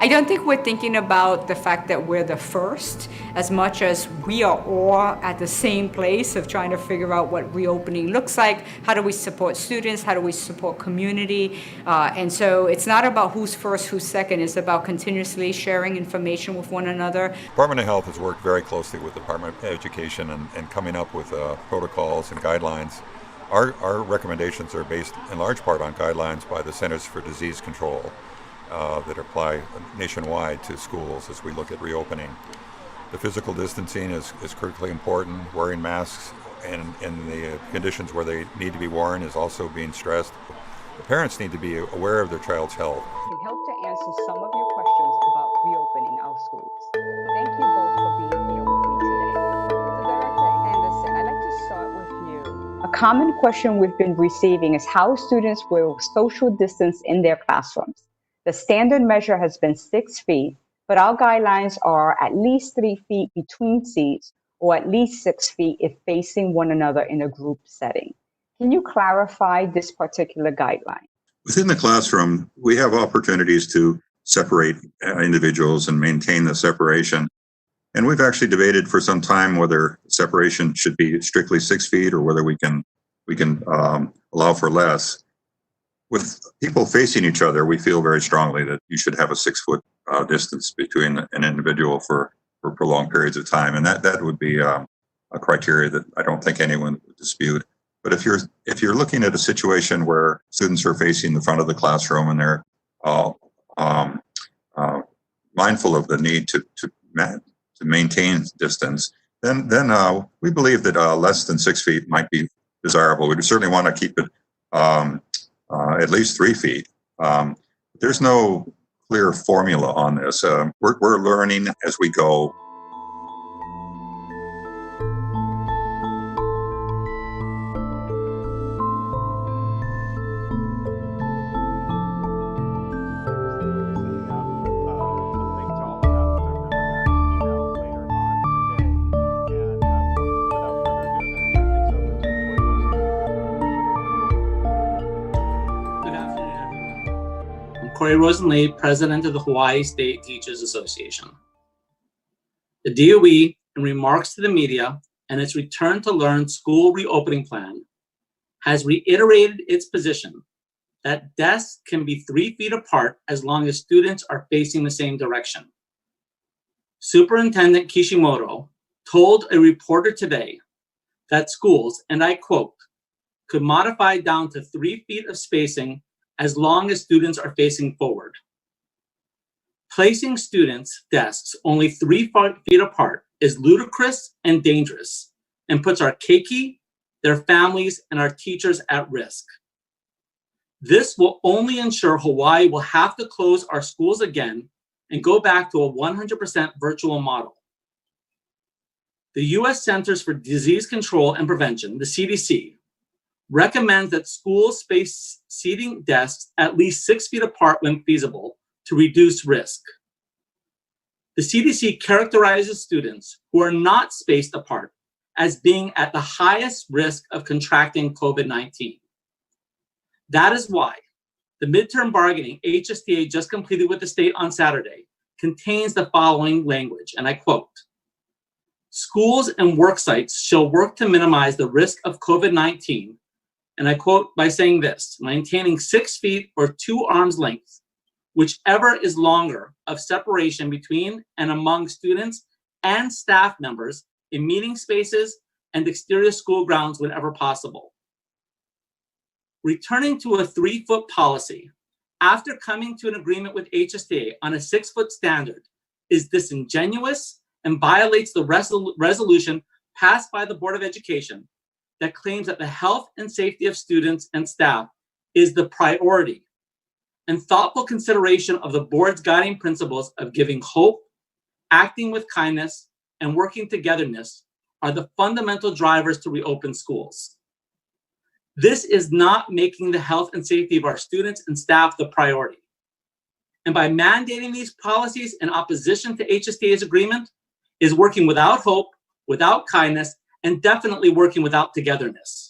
I don't think we're thinking about the fact that we're the first as much as we are all at the same place of trying to figure out what reopening looks like. How do we support students? How do we support community? And so it's not about who's first, who's second. It's about continuously sharing information with one another. Department of Health has worked very closely with the Department of Education and coming up with protocols and guidelines. Our recommendations are based in large part on guidelines by the Centers for Disease Control that apply nationwide to schools as we look at reopening. The physical distancing is critically important. Wearing masks and in the conditions where they need to be worn is also being stressed. The parents need to be aware of their child's health. To help to answer some of your questions about reopening our schools. Thank you both for being here with me today. So Director Anderson, I'd like to start with you. A common question we've been receiving is how students will social distance in their classrooms. The standard measure has been 6 feet, but our guidelines are at least 3 feet between seats or at least 6 feet if facing one another in a group setting. Can you clarify this particular guideline? Within the classroom, we have opportunities to separate individuals and maintain the separation. And we've actually debated for some time whether separation should be strictly 6 feet or whether we can allow for less. With people facing each other, we feel very strongly that you should have a 6-foot distance between an individual for prolonged periods of time, and that would be a criteria that I don't think anyone would dispute. But if you're looking at a situation where students are facing the front of the classroom and they're mindful of the need to maintain distance, then we believe that less than 6 feet might be desirable. We certainly want to keep it at least 3 feet. There's no clear formula on this. We're learning as we go. Corey Rosenlee, President of the Hawaii State Teachers Association. The DOE, in remarks to the media and its Return to Learn school reopening plan, has reiterated its position that desks can be 3 feet apart as long as students are facing the same direction. Superintendent Kishimoto told a reporter today that schools, and I quote, could modify down to 3 feet of spacing as long as students are facing forward. Placing students' desks only 3 feet apart is ludicrous and dangerous and puts our keiki, their families, and our teachers at risk. This will only ensure Hawaii will have to close our schools again and go back to a 100% virtual model. The U.S. Centers for Disease Control and Prevention, the CDC, recommends that schools space seating desks at least 6 feet apart when feasible to reduce risk. The CDC characterizes students who are not spaced apart as being at the highest risk of contracting COVID-19. That is why the midterm bargaining HSTA just completed with the state on Saturday contains the following language, and I quote, "Schools and work sites shall work to minimize the risk of COVID-19," and I quote by saying this, "maintaining 6 feet or 2 arms length, whichever is longer, of separation between and among students and staff members in meeting spaces and exterior school grounds whenever possible." Returning to a 3-foot policy after coming to an agreement with HSTA on a 6-foot standard is disingenuous and violates the resolution passed by the Board of Education that claims that the health and safety of students and staff is the priority, and thoughtful consideration of the board's guiding principles of giving hope, acting with kindness, and working togetherness are the fundamental drivers to reopen schools. This is not making the health and safety of our students and staff the priority. And by mandating these policies in opposition to HSTA's agreement is working without hope, without kindness, and definitely working without togetherness.